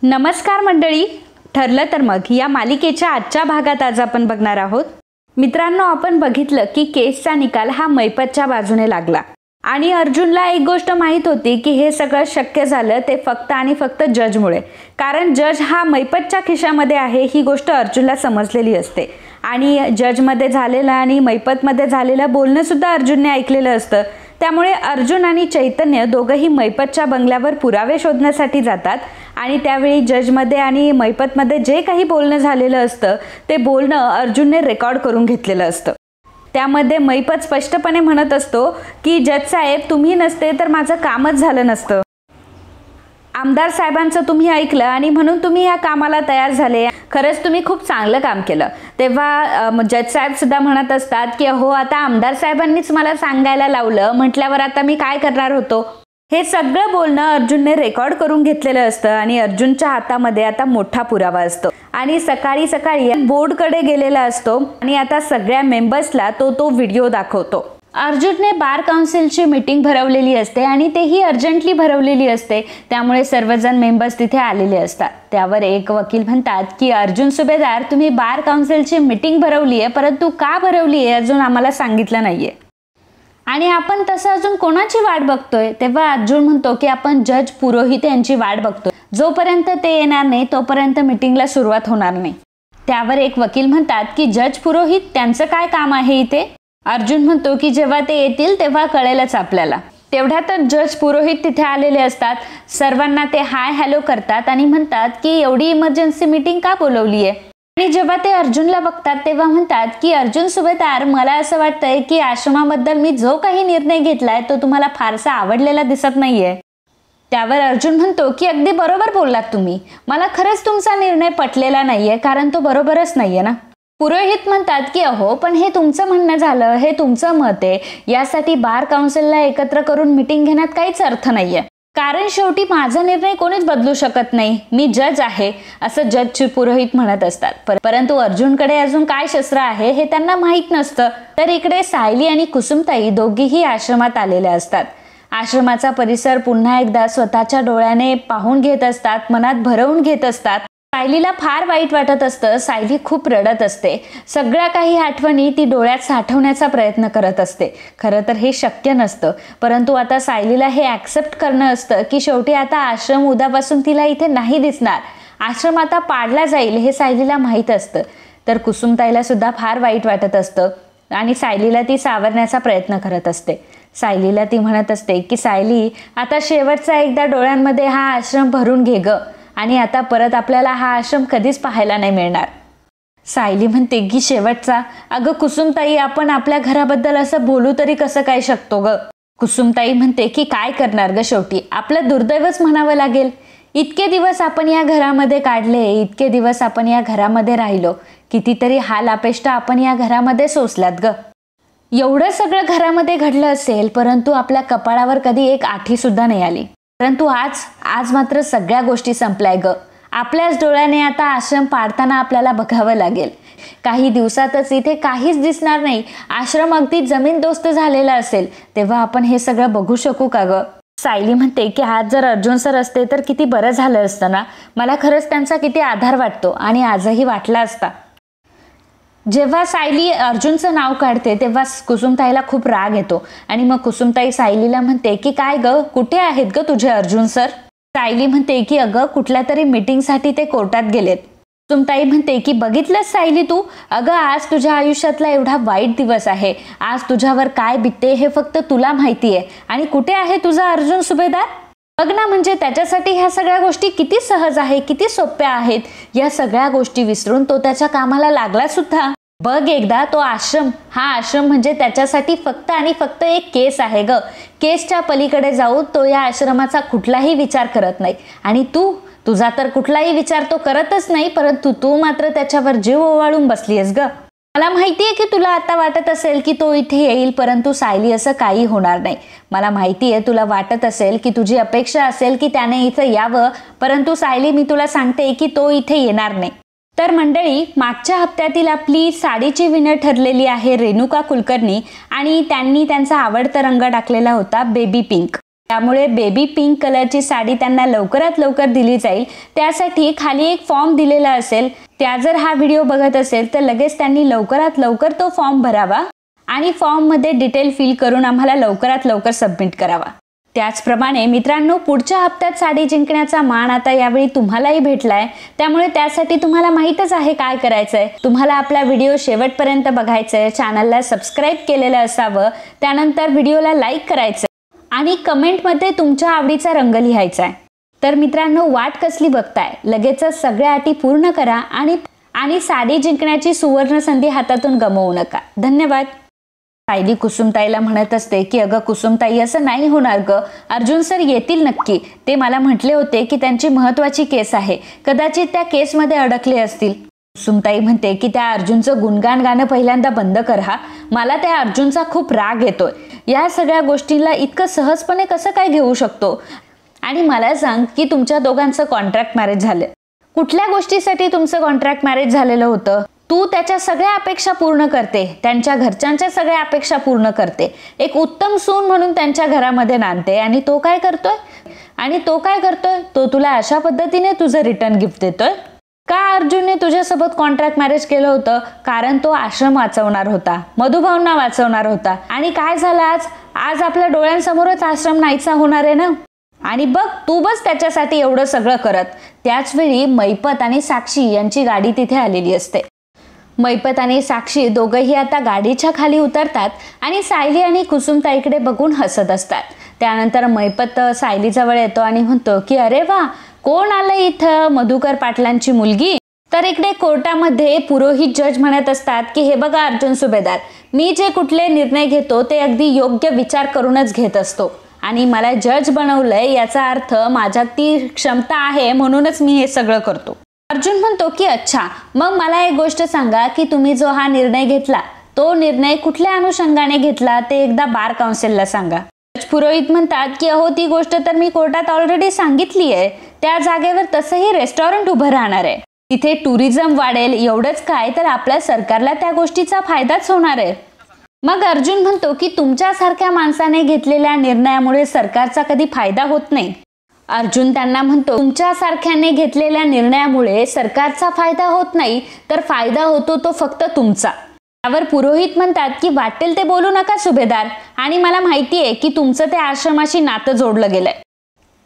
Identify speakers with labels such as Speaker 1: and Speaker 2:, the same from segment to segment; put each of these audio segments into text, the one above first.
Speaker 1: नमस्कार मंडळी, ठरलं तर मग या मालिकेच्या आजच्या भागात आज आपण बघणार आहोत. मित्रांनो, आपण बघितलं की केसचा निकाल हा मैपतच्या बाजूने लागला आणि अर्जुनला एक गोष्ट माहीत होती की हे सगळं शक्य झालं ते फक्त आणि फक्त जजमुळे. कारण जज हा मैपतच्या खिशामध्ये आहे ही गोष्ट अर्जुनला समजलेली असते आणि जजमध्ये झालेलं आणि मैपतमध्ये झालेलं बोलणं सुद्धा अर्जुनने ऐकलेलं असतं. त्यामुळे अर्जुन आणि चैतन्य दोघंही मैपतच्या बंगल्यावर पुरावे शोधण्यासाठी जातात आणि त्यावेळी जजमध्ये आणि मैपतमध्ये जे काही बोलणं झालेलं असतं ते बोलणं अर्जुनने रेकॉर्ड करून घेतलेलं असतं. त्यामध्ये मैपत स्पष्टपणे म्हणत असतो की जज साहेब, तुम्ही नसते तर माझं कामच झालं नसतं. आमदार साहेबांचं तुम्ही ऐकलं आणि म्हणून तुम्ही या कामाला तयार झाले. खरंच तुम्ही खूप चांगलं काम केलं. तेव्हा जज साहेब सुद्धा म्हणत असतात की हो, आता आमदार साहेबांनीच मला सांगायला लावलं म्हटल्यावर आता मी काय करणार होतो. हे सगळं बोलणं अर्जुनने रेकॉर्ड करून घेतलेलं असतं आणि अर्जुनच्या हातामध्ये आता मोठा पुरावा असतो आणि सकाळी सकाळी बोर्डकडे गेलेला असतो आणि आता सगळ्या मेंबर्सला तो व्हिडिओ दाखवतो. अर्जुनने बार काउन्सिलची मीटिंग भरवलेली असते आणि तेही अर्जंटली भरवलेली असते. त्यामुळे सर्वजण मेंबर्स तिथे आलेले असतात. त्यावर एक वकील म्हणतात की अर्जुन सुभेदार, तुम्ही बार काउन्सिलची मीटिंग भरवली आहे, परंतु का भरवली आहे अजून आम्हाला सांगितलं नाहीये आणि आपण तसं अजून कोणाची वाट बघतोय. तेव्हा अर्जुन म्हणतो की आपण जज पुरोहित यांची वाट बघतोय. जोपर्यंत ते येणार नाही तोपर्यंत मीटिंगला सुरुवात होणार नाही. त्यावर एक वकील म्हणतात की जज पुरोहित, त्यांचं काय काम आहे इथे. अर्जुन म्हणतो की जेव्हा ते येतील तेव्हा कळेलच आपल्याला. तेवढ्यातच जज पुरोहित तिथे आलेले असतात. सर्वांना ते हाय हॅलो करतात आणि म्हणतात की एवढी इमर्जन्सी मीटिंग का बोलवली आहे. आणि जेव्हा ते अर्जुनला बघतात तेव्हा म्हणतात की अर्जुन सुभेदार, मला असं वाटतंय की आश्रमाबद्दल मी जो काही निर्णय घेतलाय तो तुम्हाला फारसा आवडलेला दिसत नाहीये. त्यावर अर्जुन म्हणतो की अगदी बरोबर बोललात तुम्ही. मला खरंच तुमचा निर्णय पटलेला नाहीये, कारण तो बरोबरच नाहीये ना. पुरोहित म्हणतात की अहो, पण हे तुमचं म्हणणं झालं, हे तुमचं मत आहे. यासाठी बार काउन्सिलला एकत्र करून मीटिंग घेण्यात काहीच अर्थ नाहीये. कारण शेवटी माझा निर्णय कोणीच बदलू शकत नाही. मी जज आहे असं जज पुरोहित म्हणत असतात. परंतु अर्जुनकडे अजून काय शस्त्र आहे हे त्यांना माहीत नसतं. तर इकडे सायली आणि कुसुमताई दोघीही आश्रमात आलेल्या असतात. आश्रमाचा परिसर पुन्हा एकदा स्वतःच्या डोळ्याने पाहून घेत असतात, मनात भरवून घेत असतात. सायलीला फार वाईट वाटत असतं. सायली खूप रडत असते. सगळ्या काही आठवणी ती डोळ्यात साठवण्याचा प्रयत्न करत असते. खरं तर हे शक्य नसतं, परंतु आता सायलीला हे ॲक्सेप्ट करणं असतं की शेवटी आता आश्रम उद्यापासून तिला इथे नाही दिसणार. आश्रम आता पाडला जाईल हे सायलीला माहीत असतं. तर कुसुमताईला सुद्धा फार वाईट वाटत असतं आणि सायलीला ती सावरण्याचा प्रयत्न करत असते. सायलीला ती म्हणत असते की सायली, आता शेवटचा एकदा डोळ्यांमध्ये हा आश्रम भरून घे ग, आणि आता परत आपल्याला हा आश्रम कधीच पाहायला नाही मिळणार. सायली म्हणते की शेवटचा. अगं कुसुमताई, आपण आपल्या घराबद्दल असं बोलू तरी कसं काय शकतो ग. कुसुमताई म्हणते की काय करणार ग, शेवटी आपलं दुर्दैवच म्हणावं लागेल. इतके दिवस आपण या घरामध्ये काढले, इतके दिवस आपण या घरामध्ये राहिलो, कितीतरी हाल अपेष्टा आपण या घरामध्ये सोसल्यात ग. एवढं सगळं घरामध्ये घडलं असेल, परंतु आपल्या कपाळावर कधी एक आठी सुद्धा नाही आली. परंतु आज मात्र सगळ्या गोष्टी संपल्याय ग. आपल्याच डोळ्याने आता आश्रम पाडताना आपल्याला बघावं लागेल. काही दिवसातच इथे काहीच दिसणार नाही. आश्रम अगदी जमीनदोस्त झालेला असेल. तेव्हा आपण हे सगळं बघू शकू का ग. सायली म्हणते की आज जर अर्जुन सर असते तर किती बरं झालं असतं ना. मला खरंच त्यांचा किती आधार वाटतो आणि आजही वाटला असता. जेव्हा सायली अर्जुनचं नाव काढते तेव्हा कुसुमताईला खूप राग येतो आणि मग कुसुमताई सायलीला म्हणते की काय ग, कुठे आहेत ग तुझे अर्जुन सर. सायली म्हणते की अगं, कुठल्या तरी मीटिंगसाठी ते कोर्टात गेलेत. कुसुमताई म्हणते की बघितलंस सायली तू, अगं आज तुझ्या आयुष्यातला एवढा वाईट दिवस आहे. आज तुझ्यावर काय बितते हे फक्त तुला माहिती आहे. आणि कुठे आहे तुझा अर्जुन सुभेदार. बघ ना, म्हणजे त्याच्यासाठी ह्या सगळ्या गोष्टी किती सहज आहे, किती सोप्या आहेत. या सगळ्या गोष्टी विसरून तो त्याच्या कामाला लागला सुद्धा. बघ एकदा तो आश्रम, हा आश्रम म्हणजे त्याच्यासाठी फक्त आणि फक्त एक केस आहे ग. केसच्या पलीकडे जाऊ तो या आश्रमाचा कुठलाही विचार करत नाही. आणि तुझा तर कुठलाही विचार तो करतच नाही, परंतु तू मात्र त्याच्यावर जीव ओवाळून बसलीयस ग. मला माहिती आहे की तुला आता वाटत असेल की तो इथे येईल, परंतु सायली असं काही होणार नाही. मला माहिती आहे तुला वाटत असेल की तुझी अपेक्षा असेल की त्याने इथं यावं, परंतु सायली, मी तुला सांगते की तो इथे येणार नाही. तर मंडळी, मागच्या हप्त्यातील आपली साडीची विनर ठरलेली आहे रेणुका कुलकर्णी आणि त्यांनी त्यांचा आवडता रंग टाकलेला होता बेबी पिंक. त्यामुळे बेबी पिंक कलरची साडी त्यांना लवकरात लवकर दिली जाईल. त्यासाठी खाली एक फॉर्म दिलेला असेल. त्या जर हा व्हिडिओ बघत असेल तर लगेच त्यांनी लवकरात लवकर तो फॉर्म भरावा आणि फॉर्ममध्ये डिटेल फिल करून आम्हाला लवकरात लवकर सबमिट करावा. त्याचप्रमाणे मित्रांनो, पुढच्या हप्त्यात साडी जिंकण्याचा मान आता यावेळी तुम्हालाही भेटलाय. त्यामुळे त्यासाठी तुम्हाला माहीतच आहे काय करायचंय. तुम्हाला आपला व्हिडिओ शेवटपर्यंत बघायचंय, चॅनलला सबस्क्राईब केलेलं असावं, त्यानंतर व्हिडिओला लाईक करायचं आणि कमेंटमध्ये तुमच्या आवडीचा रंग लिहायचा आहे. तर मित्रांनो, वाट कसली बघताय, लगेचच सगळ्या अटी पूर्ण करा आणि साडी जिंकण्याची सुवर्ण संधी हातातून गमावू नका. धन्यवाद. सायली कुसुमताईला म्हणत असते की अगं कुसुमताई, असं नाही होणार ग, अर्जुन सर येतील नक्की. ते मला म्हटले होते की त्यांची महत्वाची केस आहे, कदाचित त्या केसमध्ये अडकले असतील. कुसुमताई म्हणते की त्या अर्जुनचं गुणगान गाणं पहिल्यांदा बंद कर हा. मला त्या अर्जुनचा खूप राग येतोय. या सगळ्या गोष्टींना इतकं सहजपणे कसं काय घेऊ शकतो. आणि मला सांग की तुमच्या दोघांचं कॉन्ट्रॅक्ट मॅरेज झालं. कुठल्या गोष्टीसाठी तुमचं कॉन्ट्रॅक्ट मॅरेज झालेलं होतं. तू त्याच्या सगळ्या अपेक्षा पूर्ण करते, त्यांच्या घरच्यांच्या सगळ्या अपेक्षा पूर्ण करते, एक उत्तम सून म्हणून त्यांच्या घरामध्ये नांदते. आणि तो काय करतोय, तो तुला अशा पद्धतीने तुझं रिटर्न गिफ्ट देतोय. का अर्जुनने तुझ्यासोबत कॉन्ट्रॅक्ट मॅरेज केलं होतं? कारण तो आश्रम वाचवणार होता, मधुभावना वाचवणार होता. आणि काय झालं आज आपल्या डोळ्यांसमोरच आश्रम नाहीसा होणार आहे ना. आणि बघ, तू बस त्याच्यासाठी एवढं सगळं करत. त्याच वेळी मैपत आणि साक्षी यांची गाडी तिथे आलेली असते. मैपत आणि साक्षी दोघंही आता गाडीच्या खाली उतरतात आणि सायली आणि कुसुमताईकडे बघून हसत असतात. त्यानंतर मैपत सायलीजवळ येतो आणि म्हणतो की अरे वा, कोण आलं इथं, मधुकर पाटलांची मुलगी. तर इकडे कोर्टामध्ये पुरोहित जज म्हणत असतात की हे बघा अर्जुन सुभेदार, मी जे कुठले निर्णय घेतो ते अगदी योग्य विचार करूनच घेत असतो आणि मला जज बनवलंय याचा अर्थ माझ्यात ती क्षमता आहे, म्हणूनच मी हे सगळं करतो. अर्जुन म्हणतो की अच्छा, मग मला एक गोष्ट सांगा की तुम्ही जो हा निर्णय घेतला तो निर्णय कुठल्या अनुषंगाने घेतला ते एकदा बार काउन्सिलला सांगा. पुरोहित म्हणतात की अहो, ती गोष्ट तर मी कोर्टात ऑलरेडी सांगितली आहे. त्या जागेवर तसंही रेस्टॉरंट उभं राहणार आहे, तिथे टुरिझम वाढेल. एवढंच काय तर आपल्या सरकारला त्या गोष्टीचा फायदाच होणार आहे. मग अर्जुन म्हणतो की तुमच्यासारख्या माणसाने घेतलेल्या निर्णयामुळे सरकारचा कधी फायदा होत नाही. अर्जुन त्यांना म्हणतो तुमच्यासारख्याने घेतलेल्या निर्णयामुळे सरकारचा फायदा होत नाही, तर फायदा होतो तो फक्त तुमचा. त्यावर पुरोहित म्हणतात की वाटेल ते बोलू नका सुभेदार, आणि मला माहिती आहे की तुमचं त्या आश्रमाशी नातं जोडलं गेलंय.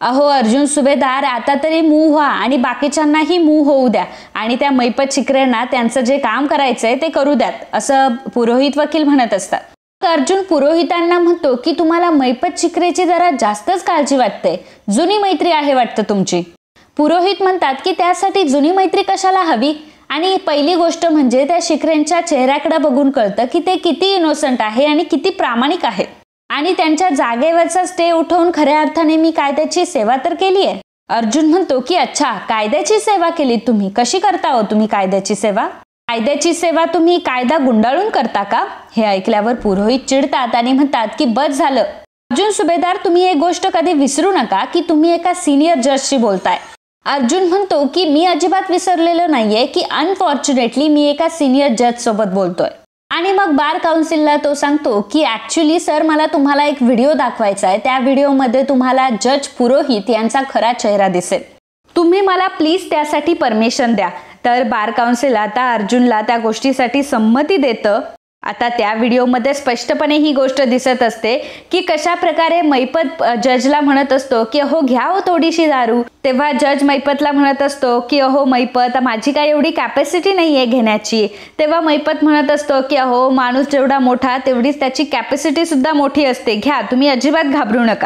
Speaker 1: अहो अर्जुन सुभेदार, आता तरी मूव व्हा आणि बाकीच्यांनाही मूव होऊ द्या आणि त्या मैपत शिकरेंना त्यांचं जे काम करायचंय ते करू द्यात, असं पुरोहित वकील म्हणत असतात. अर्जुन पुरोहितांना म्हणतो की तुम्हाला मैपत शिकरेची जरा जास्तच काळजी वाटते, जुनी मैत्री आहे वाटतं तुमची. पुरोहित म्हणतात की त्यासाठी जुनी मैत्री कशाला हवी, आणि पहिली गोष्ट म्हणजे त्या शिकरेंच्या चेहऱ्याकडे बघून कळतं की ते किती इनोसंट आहे आणि किती प्रामाणिक आहेत. आणि त्यांच्या जागेवरचा स्टे उठवून खऱ्या अर्थाने मी कायद्याची सेवा तर केली आहे. अर्जुन म्हणतो की अच्छा, कायद्याची सेवा केली तुम्ही, कशी करता हो तुम्ही कायद्याची सेवा? कायद्याची सेवा तुम्ही कायदा गुंडाळून करता का? हे ऐकल्यावर पुरोहित चिडतात आणि म्हणतात की बस झालं अर्जुन सुभेदार, तुम्ही एक गोष्ट कधी विसरू नका की तुम्ही एका सिनियर जजशी बोलताय. अर्जुन म्हणतो की मी अजिबात विसरलेलो नाहीये की अनफॉर्च्युनेटली मी एका सिनियर जज सोबत बोलतोय. आणि मग बार काउन्सिलला तो सांगतो की ऍक्च्युली सर, मला तुम्हाला एक व्हिडिओ दाखवायचा आहे. त्या व्हिडिओमध्ये तुम्हाला जज पुरोहित यांचा खरा चेहरा दिसेल. तुम्ही मला प्लीज त्यासाठी परमिशन द्या. तर बार काउन्सिल आता अर्जुनला त्या गोष्टीसाठी संमती देतं. आता त्या व्हिडिओमध्ये स्पष्टपणे ही गोष्ट दिसत असते की कशा प्रकारे मैपत जजला म्हणत असतो की अहो घ्या हो थोडीशी दारू. तेव्हा जज मैपतला म्हणत असतो की अहो मैपत, माझी काय एवढी कॅपॅसिटी नाहीये घेण्याची. तेव्हा मैपत म्हणत असतो की अहो माणूस जेवढा मोठा तेवढीच त्याची कॅपॅसिटी सुद्धा मोठी असते, घ्या, तुम्ही अजिबात घाबरू नका.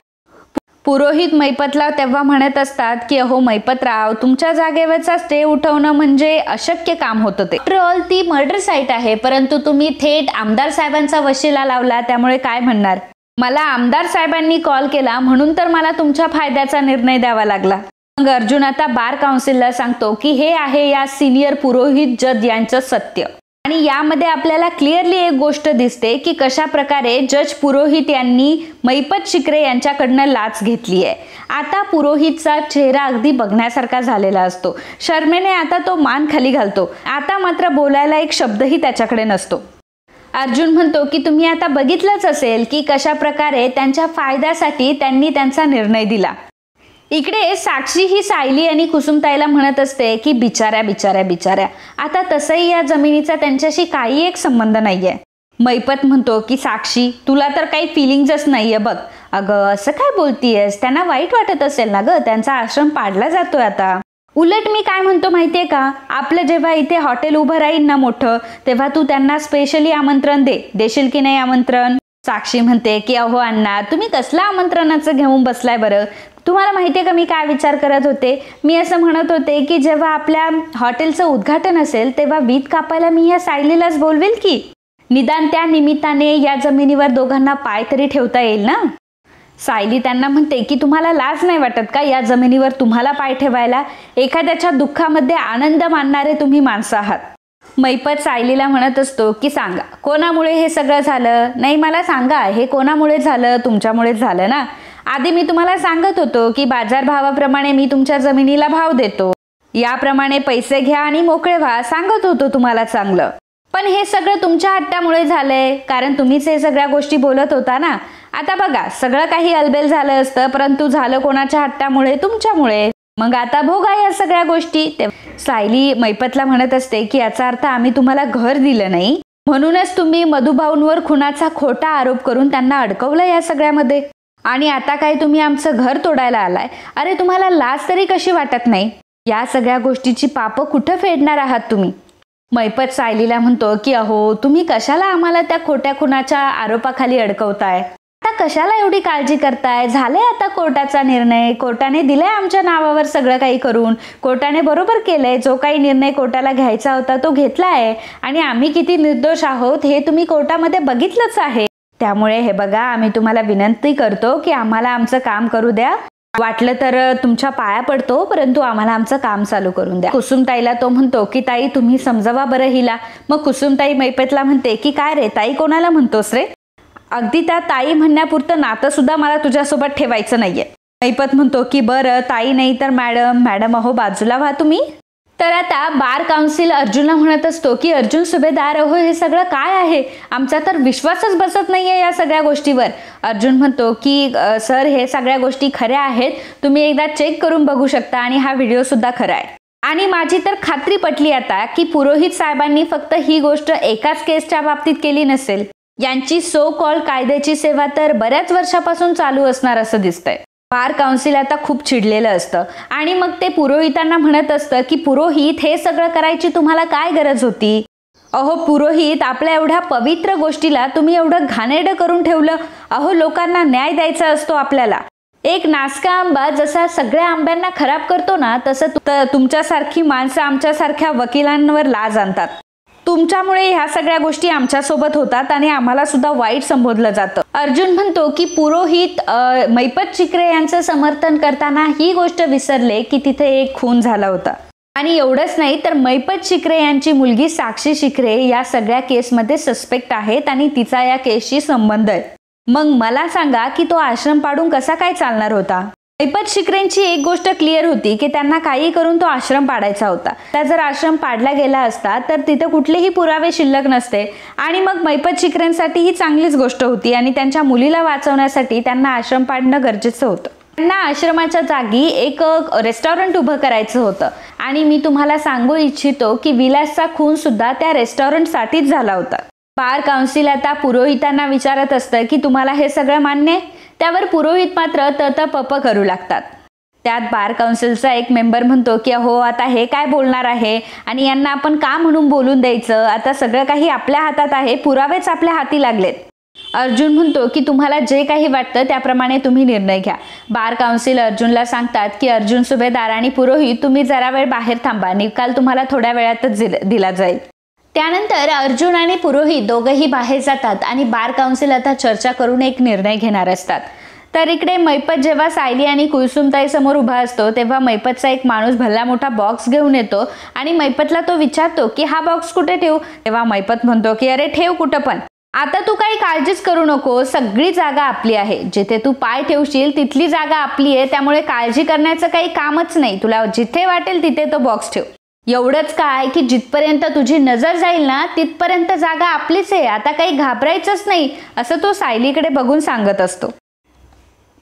Speaker 1: पुरोहित मैपतला तेव्हा म्हणत असतात की अहो मैपतराव, तुमच्या जागेवरचा स्टे उठवणं म्हणजे अशक्य काम होतं. ते आफ्टर ऑल ती मर्डर साईट आहे, परंतु तुम्ही थेट आमदार साहेबांचा वशिला लावला, त्यामुळे काय म्हणणार? मला आमदार साहेबांनी कॉल केला म्हणून तर मला तुमच्या फायद्याचा निर्णय द्यावा लागला. मग अर्जुन आता बार काउन्सिलला सांगतो की हे आहे या सिनियर पुरोहित जज यांचं सत्य. आणि यामध्ये आपल्याला क्लिअरली एक गोष्ट दिसते की कशा प्रकारे जज पुरोहित यांनी मैपत शिकरे यांच्याकडनं लाच घेतली आहे. आता पुरोहितचा चेहरा अगदी बघण्यासारखा झालेला असतो. शर्मेने आता तो मान खाली घालतो. आता मात्र बोलायला एक शब्दही त्याच्याकडे नसतो. अर्जुन म्हणतो की तुम्ही आता बघितलंच असेल की कशा प्रकारे त्यांच्या फायद्यासाठी त्यांनी त्यांचा निर्णय दिला. इकडे साक्षी ही सायली आणि कुसुमताईला म्हणत असते की बिचाऱ्या बिचाऱ्या बिचाऱ्या, आता तसंही या जमिनीचा त्यांच्याशी काही एक संबंध नाहीये. मैपत म्हणतो की साक्षी, तुला तर काही फिलिंग्सच नाहीये बघ. अगं असं काय बोलतीयस, त्यांना वाईट वाटत असेल ना ग, त्यांचा आश्रम पाडला जातोय आता. उलट मी काय म्हणतो माहितीये का, आपलं जेव्हा इथे हॉटेल उभं राहील ना मोठं, तेव्हा तू त्यांना स्पेशली आमंत्रण देशील की नाही आमंत्रण. साक्षी म्हणते की अहो अण्णा, तुम्ही कसलं आमंत्रणाचं घेऊन बसलाय बरं. तुम्हाला माहितीये का मी काय विचार करत होते, मी असं म्हणत होते की जेव्हा आपल्या हॉटेलचं उद्घाटन असेल तेव्हा वीट कापायला मी या सायलीलाच बोलवेल की, निदान त्या निमित्ताने या जमिनीवर दोघांना पाय तरी ठेवता येईल ना. सायली त्यांना म्हणते की तुम्हाला लाज नाही वाटत का या जमिनीवर तुम्हाला पाय ठेवायला, एखाद्याच्या दुःखामध्ये आनंद मानणारे तुम्ही माणसं आहात. मैपत सायलीला म्हणत असतो की सांगा कोणामुळे हे सगळं झालं. नाही मला सांगा हे कोणामुळे झालं, तुमच्यामुळेच झालं ना. आधी मी तुम्हाला सांगत होतो की बाजारभावाप्रमाणे मी तुमच्या जमिनीला भाव देतो, याप्रमाणे पैसे घ्या आणि मोकळे व्हा, सांगत होतो तुम्हाला चांगलं. पण हे सगळं तुमच्या हट्टामुळे झालंय, कारण तुम्हीच हे सगळ्या गोष्टी बोलत होता ना. आता बघा सगळं काही अलबेल झालं असतं, परंतु झालं कोणाच्या हट्टामुळे, तुमच्यामुळे. मग आता भोगा या सगळ्या गोष्टी. सायली मैपतला म्हणत असते की याचा अर्थ आम्ही तुम्हाला घर दिलं नाही, म्हणूनच तुम्ही मधुभाऊंवर खुनाचा खोटा आरोप करून त्यांना अडकवलं या सगळ्यामध्ये. आणि आता काय तुम्ही आमचं घर तोडायला आलाय. अरे तुम्हाला लाज तरी कशी वाटत नाही. या सगळ्या गोष्टीची पापं कुठं फेडणार आहात तुम्ही. मैपत सायलीला म्हणतो की अहो तुम्ही कशाला आम्हाला त्या खोट्या खुनाच्या आरोपाखाली अडकवताय. आता कशाला एवढी काळजी करताय. झालंय आता कोर्टाचा निर्णय, कोर्टाने दिलाय आमच्या नावावर सगळं काही करून. कोर्टाने बरोबर केलंय, जो काही निर्णय कोर्टाला घ्यायचा होता तो घेतलाय. आणि आम्ही किती निर्दोष आहोत हे तुम्ही कोर्टामध्ये बघितलंच आहे. त्यामुळे हे बघा आम्ही तुम्हाला विनंती करतो की आम्हाला आमचं काम करू द्या. वाटलं तर तुमच्या पाया पडतो, परंतु आम्हाला आमचं काम चालू करून द्या. कुसुमताईला तो म्हणतो की ताई तुम्ही समजावा बरं हिला. मग कुसुमताई मैपतला म्हणते की काय रे ताई कोणाला म्हणतोस रे. अगदी त्या ताई म्हणण्यापुरतं नातं सुद्धा मला तुझ्यासोबत ठेवायचं नाहीये. मैपत म्हणतो की बरं ताई नाही तर मॅडम. मॅडम अहो बाजूला व्हा तुम्ही. तर आता बार काउन्सिल अर्जुनला म्हणत असतो की अर्जुन सुभेदार अहो हे सगळं काय आहे, आमचा तर विश्वासच बसत नाहीये या सगळ्या गोष्टीवर. अर्जुन म्हणतो की सर हे सगळ्या गोष्टी खऱ्या आहेत, तुम्ही एकदा चेक करून बघू शकता आणि हा व्हिडिओ सुद्धा खरा आहे. आणि माझी तर खात्री पटली आता की पुरोहित साहेबांनी फक्त ही गोष्ट एकाच केसच्या बाबतीत केली नसेल. यांची सो कॉल कायद्याची सेवा तर बऱ्याच वर्षापासून चालू असणार असं दिसतंय. बार काउन्सिल आता खूप चिडलेलं असतं आणि मग ते पुरोहितांना म्हणत असतं की पुरोहित हे सगळं करायची तुम्हाला काय गरज होती. अहो पुरोहित आपल्या एवढ्या पवित्र गोष्टीला तुम्ही एवढं घाणेरडं करून ठेवलं. अहो लोकांना न्याय द्यायचा असतो आपल्याला. एक नासका आंबा जसा सगळ्या आंब्यांना खराब करतो ना, तसं तुमच्यासारखी माणसं आमच्यासारख्या वकिलांवर लाज आणतात. तुमच्यामुळे ह्या सगळ्या गोष्टी आमच्यासोबत होतात आणि आम्हाला सुद्धा वाईट संबोधलं जातं. अर्जुन म्हणतो की पुरोहित मैपत शिकरे यांचं समर्थन करताना ही गोष्ट विसरले की तिथे एक खून झाला होता. आणि एवढंच नाही तर मैपत शिकरे यांची मुलगी साक्षी शिकरे या सगळ्या केसमध्ये सस्पेक्ट आहेत आणि तिचा या केसशी संबंध आहे. मग मला सांगा की तो आश्रम पाडून कसा काय चालणार होता. मैपत शिकरेंची एक गोष्ट क्लिअर होती की त्यांना काही करून तो आश्रम पाडायचा होता. त्या जर आश्रम पाडला गेला असता तर तिथे कुठलेही पुरावे शिल्लक नसते आणि मग मैपत शिकरेंसाठी ही चांगलीच गोष्ट होती आणि त्यांच्या मुलीला वाचवण्यासाठी त्यांना आश्रम पाडणं गरजेचं होतं. त्यांना आश्रमाच्या जागी एक रेस्टॉरंट उभं करायचं होतं आणि मी तुम्हाला सांगू इच्छितो की विलासचा खून सुद्धा त्या रेस्टॉरंटसाठीच झाला होता. बार काउन्सिल आता पुरोहितांना विचारत असतं की तुम्हाला हे सगळं मान्य आहे. त्यावर पुरोहित मात्र ततपप करू लागतात. त्यात बार काउन्सिलचा एक मेंबर म्हणतो की अहो आता हे काय बोलणार आहे आणि यांना आपण का म्हणून बोलून द्यायचं. आता सगळं काही आपल्या हातात आहे, पुरावेच आपल्या हाती लागलेत. अर्जुन म्हणतो की तुम्हाला जे काही वाटतं त्याप्रमाणे तुम्ही निर्णय घ्या. बार काउन्सिल अर्जुनला सांगतात की अर्जुन सुभेदार आणि पुरोहित तुम्ही जरा वेळ बाहेर थांबा, निकाल तुम्हाला थोड्या वेळातच दिला जाईल. त्यानंतर अर्जुन आणि पुरोहित दोघंही बाहेर जातात आणि बार काउन्सिल आता चर्चा करून एक निर्णय घेणार असतात. तर इकडे मैपत जेव्हा सायली आणि कुसुमताई समोर उभा असतो तेव्हा मैपतचा एक माणूस भल्ला मोठा बॉक्स घेऊन येतो आणि मैपतला तो विचारतो की हा बॉक्स कुठे ठेवू. तेव्हा मैपत म्हणतो की अरे ठेव कुठं पण, आता तू काही काळजीच करू नको, सगळी जागा आपली आहे. जिथे तू पाय ठेवशील तिथली जागा आपली आहे, त्यामुळे काळजी करण्याचं काही कामच नाही. तुला जिथे वाटेल तिथे तो बॉक्स ठेव. एवढंच काय की जिथपर्यंत तुझी नजर जाईल ना तिथपर्यंत जागा आपलीच आहे, आता काही घाबरायचंच नाही, असं तो सायलीकडे बघून सांगत असतो.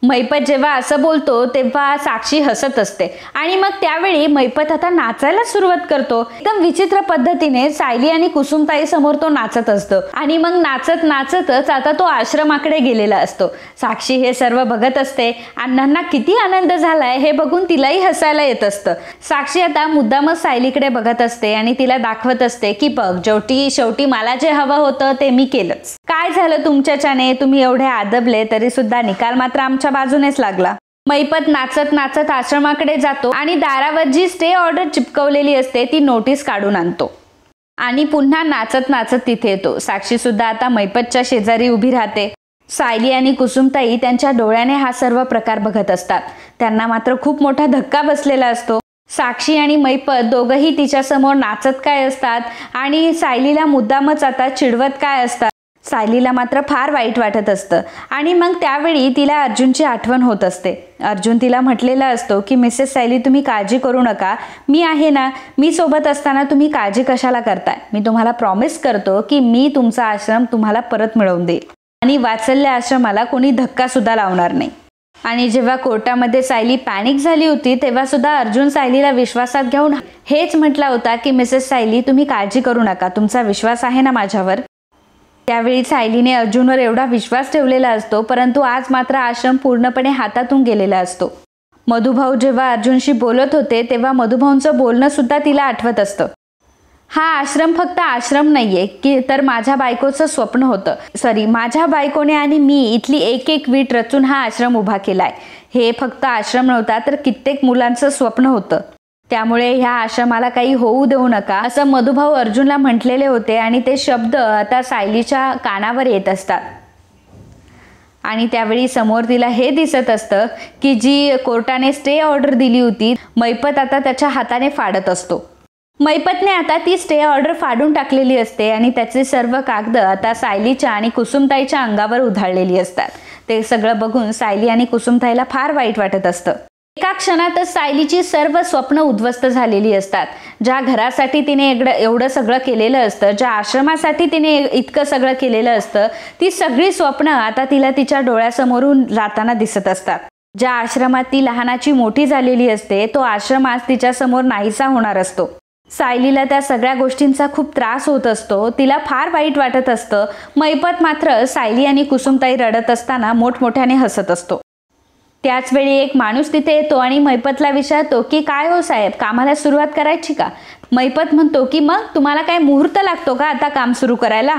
Speaker 1: मैपत जेव्हा असं बोलतो तेव्हा साक्षी हसत असते आणि मग त्यावेळी मैपत आता नाचायला सुरुवात करतो. एकदम विचित्र पद्धतीने सायली आणि कुसुमताई समोर तो नाचत असतो आणि मग नाचत नाचतच आता तो आश्रमाकडे गेलेला असतो. साक्षी हे सर्व बघत असते. अण्णांना किती आनंद झालाय हे बघून तिलाही हसायला येत असतं. साक्षी आता मुद्दामच सायलीकडे बघत असते आणि तिला दाखवत असते की बघ शेवटी मला जे हवं होतं ते मी केलंच. काय झालं तुमच्याच्याने, तुम्ही एवढे आदबले तरी सुद्धा निकाल मात्र आमच्या बाजूनेच लागला. मैपत नाचत नाचत आश्रमाकडे जातो आणि दारावर जी स्टे ऑर्डर चिपकवलेली असते ती नोटीस काढून आणतो आणि पुन्हा नाचत नाचत तिथे येतो. साक्षी सुद्धा आता मैपतच्या शेजारी उभी राहते. सायली आणि कुसुमताई त्यांच्या डोळ्याने हा सर्व प्रकार बघत असतात. त्यांना मात्र खूप मोठा धक्का बसलेला असतो. साक्षी आणि मैपत दोघंही तिच्या समोर नाचत काय असतात आणि सायलीला मुद्दामच आता चिडवत काय असतात. सायलीला मात्र फार वाईट वाटत असतं आणि मग त्यावेळी तिला अर्जुनची आठवण होत असते. अर्जुन तिला म्हटलेला असतो की मिसेस सायली तुम्ही काळजी करू नका, मी आहे ना, मी सोबत असताना तुम्ही काळजी कशाला करताय, मी तुम्हाला प्रॉमिस करतो की मी तुमचा आश्रम तुम्हाला परत मिळवून देईल आणि वात्सल्य आश्रमाला कोणी धक्का सुद्धा लावणार नाही. आणि जेव्हा कोर्टामध्ये सायली पॅनिक झाली होती तेव्हा सुद्धा अर्जुन सायलीला विश्वासात घेऊन हेच म्हटला होता की मिसेस सायली तुम्ही काळजी करू नका, तुमचा विश्वास आहे ना माझ्यावर. त्यावेळी सायलीने अर्जुनवर एवढा विश्वास ठेवलेला असतो, परंतु आज मात्र आश्रम पूर्णपणे हातातून गेलेला असतो. मधुभाऊ जेव्हा अर्जुनशी बोलत होते तेव्हा मधुभाऊंचं बोलणं सुद्धा तिला आठवत असतं. हा आश्रम फक्त आश्रम नाहीये की तर माझ्या बायकोचं स्वप्न होतं, माझ्या बायकोने आणि मी इथली एक एक वीट रचून हा आश्रम उभा केलाय. हे फक्त आश्रम नव्हता तर कित्येक मुलांचं स्वप्न होतं. त्यामुळे ह्या आश्रमाला काही होऊ देऊ नका असं मधुभाऊ अर्जुनला म्हटलेले होते आणि ते शब्द आता सायलीच्या कानावर येत असतात. आणि त्यावेळी समोर तिला हे दिसत असतं की जी कोर्टाने स्टे ऑर्डर दिली होती मैपत आता त्याच्या हाताने फाडत असतो. मैपतने आता ती स्टे ऑर्डर फाडून टाकलेली असते आणि त्याचे सर्व कागद आता सायलीच्या आणि कुसुमताईच्या अंगावर उधळलेली असतात. ते सगळं बघून सायली आणि कुसुमताईला फार वाईट वाटत असतं. एका क्षणातच सायलीची सर्व स्वप्न उद्ध्वस्त झालेली असतात. ज्या घरासाठी तिने एवढं सगळं केलेलं असतं, ज्या आश्रमासाठी तिने इतकं सगळं केलेलं असतं, ती सगळी स्वप्न आता तिला तिच्या डोळ्यासमोरून जाताना दिसत असतात. ज्या आश्रमात ती लहानाची मोठी झालेली असते तो आश्रम आज तिच्या समोर नाहीसा होणार असतो. सायलीला त्या सगळ्या गोष्टींचा खूप त्रास होत असतो. तिला फार वाईट वाटत असतं. मैपत मात्र सायली आणि कुसुमताई रडत असताना मोठमोठ्याने हसत असतो. त्याच वेळी एक माणूस तिथे येतो आणि मैपतला विचारतो की काय हो साहेब, कामाला सुरुवात करायची का. मैपत म्हणतो की मग तुम्हाला काय मुहूर्त लागतो का आता काम सुरू करायला.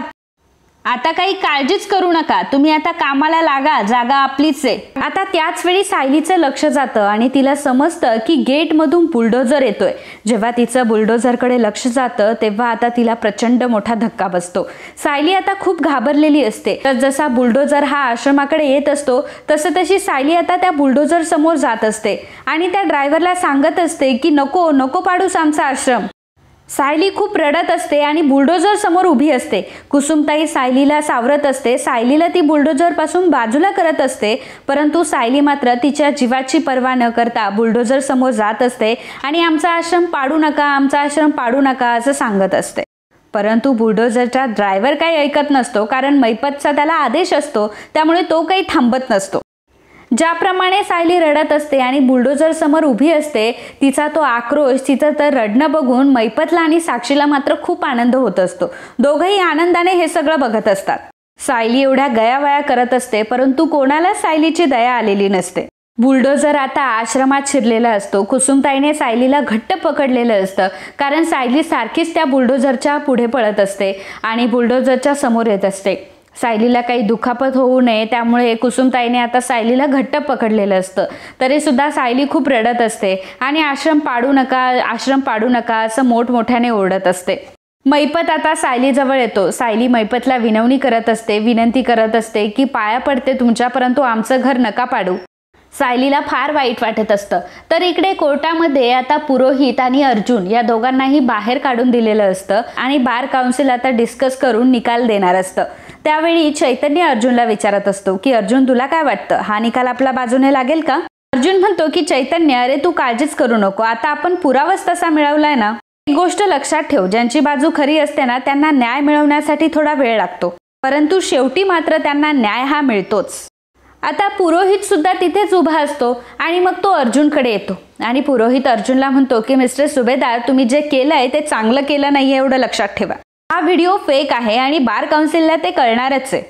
Speaker 1: आता काही काळजीच करू नका, तुम्ही आता कामाला लागा, जागा आपलीच आहे. आता त्याच वेळी सायलीचं लक्ष जातं आणि तिला समजतं की गेटमधून बुलडोझर येतोय. जेव्हा तिचं बुलडोझरकडे लक्ष जातं तेव्हा आता तिला प्रचंड मोठा धक्का बसतो. सायली आता खूप घाबरलेली असते. तर जसा बुलडोझर हा आश्रमाकडे येत असतो तशी सायली आता त्या बुलडोझर समोर जात असते आणि त्या ड्रायव्हरला सांगत असते की नको नको पाडूस आमचा आश्रम. सायली खूप रडत असते आणि बुलडोझर समोर उभी असते. कुसुमताई सायलीला सावरत असते. सायलीला ती बुलडोझर पासून बाजूला करत असते, परंतु सायली मात्र तिच्या जीवाची पर्वा न करता बुलडोझर समोर जात असते आणि आमचा आश्रम पाडू नका, आमचा आश्रम पाडू नका असं सांगत असते. परंतु बुलडोझरचा ड्रायव्हर काही ऐकत नसतो, कारण मैपतचा त्याला आदेश असतो, त्यामुळे तो काही थांबत नसतो. ज्याप्रमाणे सायली रडत असते आणि बुलडोझर समोर उभी असते, तिचा तो आक्रोश, तिचं तर रडणं बघून मैपतला आणि साक्षीला मात्र खूप आनंद होत असतो. दोघंही आनंदाने हे सगळं बघत असतात. सायली एवढ्या गयावया करत असते, परंतु कोणाला सायलीची दया आलेली नसते. बुलडोझर आता आश्रमात शिरलेला असतो. कुसुमताईने सायलीला घट्ट पकडलेलं असतं, कारण सायली सारखीच त्या बुलडोझरच्या पुढे पळत असते आणि बुलडोझरच्या समोर येत असते. सायलीला काही दुखापत होऊ नये त्यामुळे कुसुमताईने आता सायलीला घट्ट पकडलेलं असतं. तरी सुद्धा सायली खूप रडत असते आणि आश्रम पाडू नका, आश्रम पाडू नका असं मोठमोठ्याने ओरडत असते. मैपत आता सायलीजवळ येतो. सायली मैपतला विनवणी करत असते, विनंती करत असते की पाया पडते तुमच्या, परंतु आमचं घर नका पाडू. सायलीला फार वाईट वाटत असतं. तर इकडे कोर्टामध्ये आता पुरोहित आणि अर्जुन या दोघांनाही बाहेर काढून दिलेलं असतं आणि बार काउन्सिल आता डिस्कस करून निकाल देणार असतं. त्यावेळी चैतन्य अर्जुनला विचारत असतो की अर्जुन तुला काय वाटतं, हा निकाल आपल्या बाजूने लागेल का. अर्जुन म्हणतो की चैतन्य, अरे तू काळजीच करू नको, आता आपण पुरावाच तसा मिळवलाय ना. एक गोष्ट लक्षात ठेव, ज्यांची बाजू खरी असते ना त्यांना न्याय मिळवण्यासाठी थोडा वेळ लागतो, परंतु शेवटी मात्र त्यांना न्याय हा मिळतोच. आता पुरोहित सुद्धा तिथेच उभा असतो आणि मग तो अर्जुनकडे येतो आणि पुरोहित अर्जुनला म्हणतो की मिस्टर सुभेदार, तुम्ही जे केलंय ते चांगलं केलं नाहीये, एवढं लक्षात ठेवा. हा व्हिडिओ फेक आहे आणि बार काउन्सिलला ते कळणारच आहे.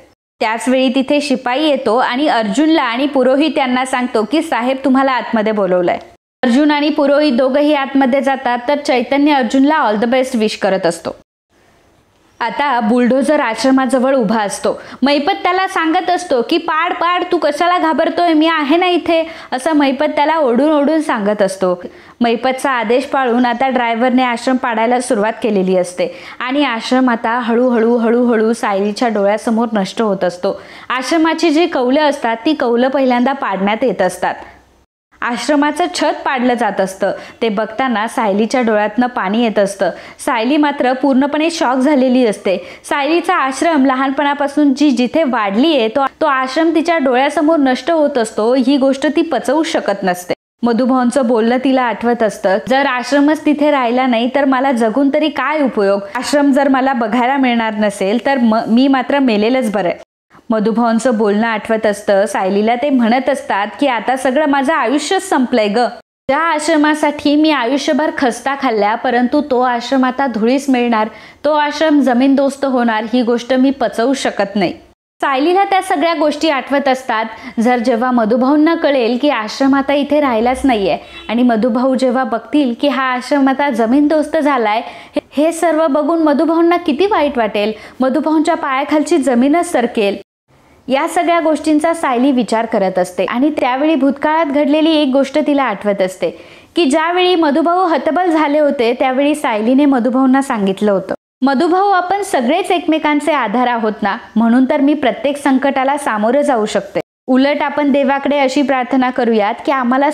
Speaker 1: त्याचवेळी तिथे शिपाई येतो आणि अर्जुनला आणि पुरोहित यांना सांगतो की साहेब तुम्हाला आतमध्ये बोलवलंय. अर्जुन आणि पुरोहित दोघंही आतमध्ये जातात तर चैतन्य अर्जुनला ऑल द बेस्ट विश करत असतो. आता बुलडोझर आश्रमाजवळ उभा असतो. मैपत त्याला सांगत असतो की पाड पाड, तू कशाला घाबरतोय, मी आहे ना इथे, असं मैपत त्याला ओढून ओढून सांगत असतो. मैपतचा आदेश पाळून आता ड्रायव्हरने आश्रम पाडायला सुरुवात केलेली असते आणि आश्रम आता हळूहळू हळूहळू सायलीच्या डोळ्यासमोर नष्ट होत असतो. आश्रमाची जी कौलं असतात ती कौलं पहिल्यांदा पाडण्यात येत असतात. आश्रमाचं छत पाडलं जात असतं. ते बघताना सायलीच्या डोळ्यातनं पाणी येत असतं. सायली मात्र पूर्णपणे शॉक झालेली असते. सायलीचा आश्रम लहानपणापासून जी जिथे वाढली आहे तो आश्रम तिच्या डोळ्यासमोर नष्ट होत असतो, ही गोष्ट ती पचवू शकत नसते. मधुभाऊंचं बोलणं तिला आठवत असतं, जर आश्रमच तिथे राहिला नाही तर मला जगून तरी काय उपयोग, आश्रम जर मला बघायला मिळणार नसेल तर मी मात्र मेलेलंच बरं. मधुभाऊंचं बोलणं आठवत असतं. सायलीला ते म्हणत असतात की आता सगळं माझं आयुष्यच संपलंय ग. ज्या आश्रमासाठी मी आयुष्यभर खस्ता खाल्ल्या, परंतु तो आश्रम आता धुळीस मिळणार, तो आश्रम जमीनदोस्त होणार, ही गोष्ट मी पचवू शकत नाही. सायलीला त्या सगळ्या गोष्टी आठवत असतात. जेव्हा मधुभाऊंना कळेल की आश्रम आता इथे राहिलाच नाहीये आणि मधुभाऊ जेव्हा बघतील की हा आश्रम आता जमीनदोस्त झालाय, हे सर्व बघून मधुभाऊंना किती वाईट वाटेल, मधुभाऊंच्या पायाखालची जमीनच सरकेल. या सगळ्या गोष्टींचा सायली विचार करत असते आणि त्यावेळी भूतकाळात घडलेली एक गोष्ट तिला आठवत असते की ज्यावेळी मधुभाऊ हतबल झाले होते त्यावेळी सायलीने मधुभाऊंना सांगितलं होतं, मधुभाऊ आपण सगळेच एकमेकांचे आधार आहोत ना, म्हणून तर मी प्रत्येक संकटाला सामोरं जाऊ शकते. उलट आपण देवाकडे अशी प्रार्थना करूयात की आम्हाला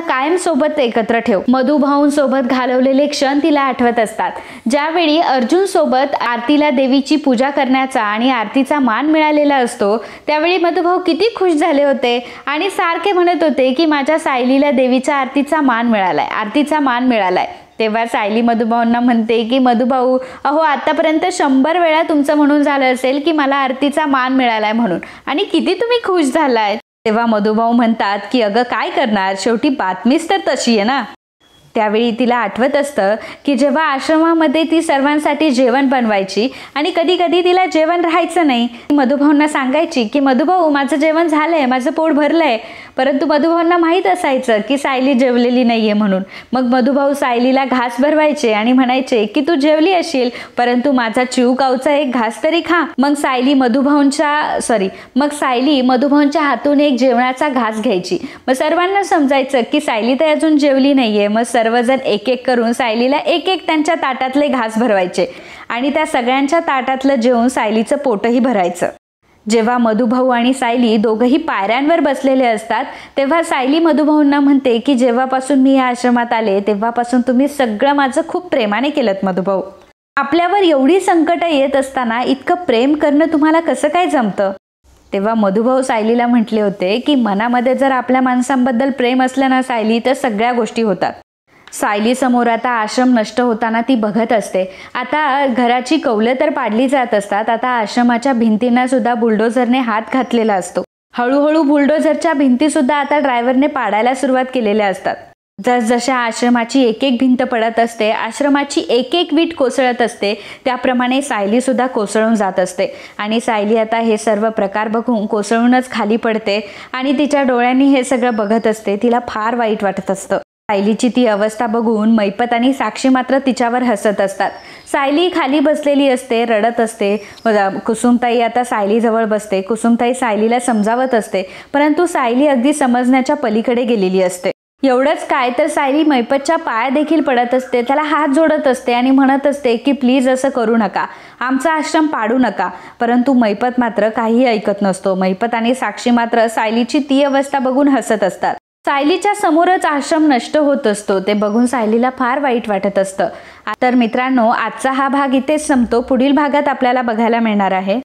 Speaker 1: कायम सोबत एकत्र ठेव. मधुभाऊंसोबत घालवलेले क्षण तिला आठवत असतात. ज्यावेळी अर्जुन सोबत आरतीला देवीची पूजा करण्याचा आणि आरतीचा मान मिळालेला असतो त्यावेळी मधुभाऊ किती खुश झाले होते आणि सारखे म्हणत होते की माझ्या सायलीला देवीच्या आरतीचा मान मिळालाय. तेव्हा सायली मधुभाऊंना म्हणते की मधुभाऊ, अहो आतापर्यंत 100 वेळा तुमचं म्हणून झालं असेल की मला आरतीचा मान मिळालाय म्हणून, आणि किती तुम्ही खुश झालाय. तेव्हा मधुभाऊ म्हणतात की अगं काय करणार, शेवटी बातमीच तर तशी आहे ना. त्यावेळी तिला आठवत असतं की जेव्हा आश्रमामध्ये ती सर्वांसाठी जेवण बनवायची आणि कधी कधी तिला जेवण राहायचं नाही, मधुभाऊंना सांगायची की मधुभाऊ माझं जेवण झालंय, माझं पोट भरलंय, परंतु मधुभाऊंना माहीत असायचं की सायली जेवलेली नाहीये म्हणून. मग मधुभाऊ सायलीला घास भरवायचे आणि म्हणायचे की तू जेवली असशील, परंतु माझा चिवकावचा एक घास तरी खा. मग सायली मधुभाऊंच्या हातून एक जेवणाचा घास घ्यायची. मग सर्वांना समजायचं की सायली तर अजून जेवली नाहीये. मग सर्वजण एक एक करून सायलीला एक एक त्यांच्या ताटातले घास भरवायचे आणि त्या सगळ्यांच्या ताटातलं जेवून सायलीचं पोटही भरायचं. जेव्हा मधुभाऊ आणि सायली दोघंही पायऱ्यांवर बसलेले असतात तेव्हा सायली मधुभाऊंना म्हणते की जेव्हापासून मी या आश्रमात आले तेव्हापासून तुम्ही सगळं माझं खूप प्रेमाने केलं मधुभाऊ. आपल्यावर एवढी संकट येत असताना इतकं प्रेम करणं तुम्हाला कसं काय जमतं. तेव्हा मधुभाऊ सायलीला म्हटले होते की मनामध्ये जर आपल्या माणसांबद्दल प्रेम असलं ना सायली, तर सगळ्या गोष्टी होतात. सायली समोर आता आश्रम नष्ट होताना ती बघत असते. आता घराची कौलं तर पाडली जात असतात, आता आश्रमाच्या भिंतींना सुद्धा बुलडोझरने हात घातलेला असतो. हळूहळू बुलडोझरच्या भिंती सुद्धा आता ड्रायव्हरने पाडायला सुरुवात केलेल्या असतात. जसजशा आश्रमाची एक एक भिंत पडत असते, आश्रमाची एक एक वीट कोसळत असते, त्याप्रमाणे सायली सुद्धा कोसळून जात असते आणि सायली आता हे सर्व प्रकार बघून कोसळूनच खाली पडते आणि तिच्या डोळ्यांनी हे सगळं बघत असते. तिला फार वाईट वाटत असतं. सायलीची ती अवस्था बघून मैपत आणि साक्षी मात्र तिच्यावर हसत असतात. सायली खाली बसलेली असते, रडत असते. कुसुमताई आता सायलीजवळ बसते. कुसुमताई सायलीला समजावत असते, परंतु सायली अगदी समजण्याच्या पलीकडे गेलेली असते. एवढंच काय तर सायली मैपतच्या पाया देखील पडत असते, त्याला हात जोडत असते आणि म्हणत असते की प्लीज असं करू नका, आमचा आश्रम पाडू नका. परंतु मैपत मात्र काहीही ऐकत नसतो. मैपत आणि साक्षी मात्र सायलीची ती अवस्था बघून हसत असतात. सायलीच्या समोरच आश्रम नष्ट होत असतो. ते बघून सायलीला फार वाईट वाटत असतं. तर मित्रांनो, आजचा हा भाग इथेच संपतो. पुढील भागात आपल्याला बघायला मिळणार आहे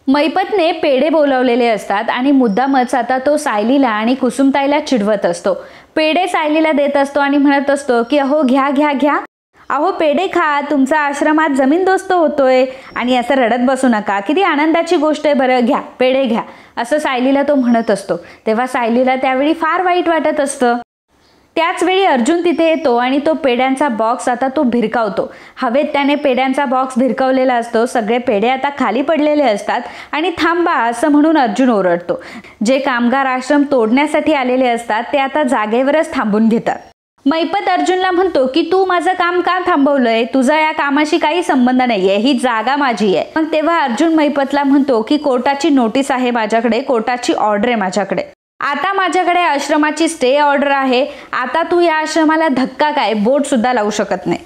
Speaker 1: मैपतने पेढे बोलावलेले असतात आणि मुद्दामच आता तो सायलीला आणि कुसुमताईला चिडवत असतो. पेढे सायलीला देत असतो आणि म्हणत असतो की अहो घ्या घ्या घ्या, अहो पेढे खा, तुमचा आश्रमात जमीनदोस्त होतोय आणि असं रडत बसू नका, किती आनंदाची गोष्ट आहे बरं, घ्या पेढे घ्या, असं सायलीला तो म्हणत असतो. तेव्हा सायलीला त्यावेळी फार वाईट वाटत असतं. त्याच वेळी अर्जुन तिथे येतो आणि तो पेढ्यांचा बॉक्स आता तो भिरकावतो. हवेत त्याने पेढ्यांचा बॉक्स भिरकावलेला असतो. सगळे पेढे आता खाली पडलेले असतात आणि थांबा असं म्हणून अर्जुन ओरडतो. जे कामगार आश्रम तोडण्यासाठी आलेले असतात ते आता जागेवरच थांबून घेतात. मैपत अर्जुनला म्हणतो की तू माझं काम का थांबवलंय, तुझा या कामाशी काही संबंध नाहीये, ही जागा माझी आहे. मग तेव्हा अर्जुन मैपतला म्हणतो की कोर्टाची नोटीस आहे माझ्याकडे, कोर्टाची ऑर्डर आहे माझ्याकडे, आता माझ्याकडे आश्रमाची स्टे ऑर्डर आहे, आता तू या आश्रमाला धक्का काय बोट सुद्धा लावू शकत नाही.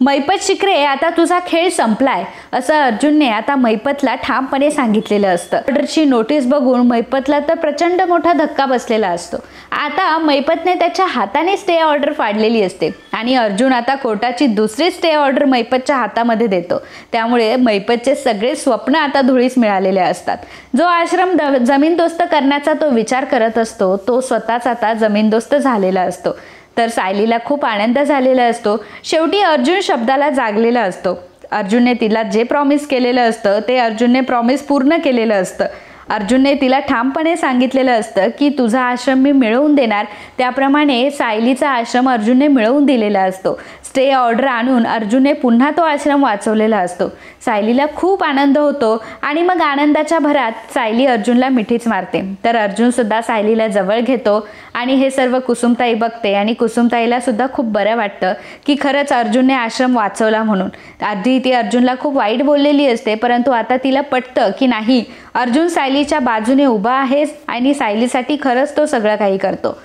Speaker 1: मैपत शिकरे, आता तुझा खेळ संपलाय, असं अर्जुनने आता मैपतला ठामपणे सांगितलेलं असतं. ऑर्डरची नोटीस बघून मैपतला तर प्रचंड मोठा धक्का बसलेला असतो. आता मैपतने त्याच्या हाताने स्टे ऑर्डर फाडलेली असते आणि अर्जुन आता कोर्टाची दुसरी स्टे ऑर्डर मैपतच्या हातामध्ये देतो. त्यामुळे मैपतचे सगळे स्वप्न आता धुळीस मिळालेले असतात. जो आश्रम जमीनदोस्त करण्याचा तो विचार करत असतो तो स्वतःच आता जमीनदोस्त झालेला असतो. तर सायलीला खूप आनंद झालेला असतो. शेवटी अर्जुन शब्दाला जागलेला असतो. अर्जुनने तिला जे प्रॉमिस केलेलं असतं ते अर्जुनने प्रॉमिस पूर्ण केलेलं असतं. अर्जुनने तिला ठामपणे सांगितलेलं असतं की तुझा आश्रम मी मिळवून देणार. त्याप्रमाणे सायलीचा आश्रम अर्जुनने मिळवून दिलेला असतो. स्टे ऑर्डर आणून अर्जुनने पुन्हा तो आश्रम वाचवलेला असतो. सायलीला खूप आनंद होतो आणि मग आनंदाच्या भरात सायली अर्जुनला मिठीच मारते. तर अर्जुन सुद्धा सायलीला जवळ घेतो आणि हे सर्व कुसुमताई बघते आणि कुसुमताईला सुद्धा खूप बरं वाटतं की खरंच अर्जुनने आश्रम वाचवला म्हणून. आधी ती अर्जुनला खूप वाईट बोललेली असते, परंतु आता तिला पटतं की नाही, अर्जुन सायलीच्या बाजूने उभा आहे आणि सायलीसाठी खरंच तो सगळं काही करतो.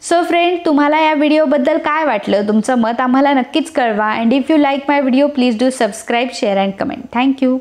Speaker 1: सो फ्रेंड, तुम्हाला या व्हिडिओबद्दल काय वाटलं, तुमचं मत आम्हाला नक्कीच कळवा. And if you like my video please do subscribe, share and comment. Thank you.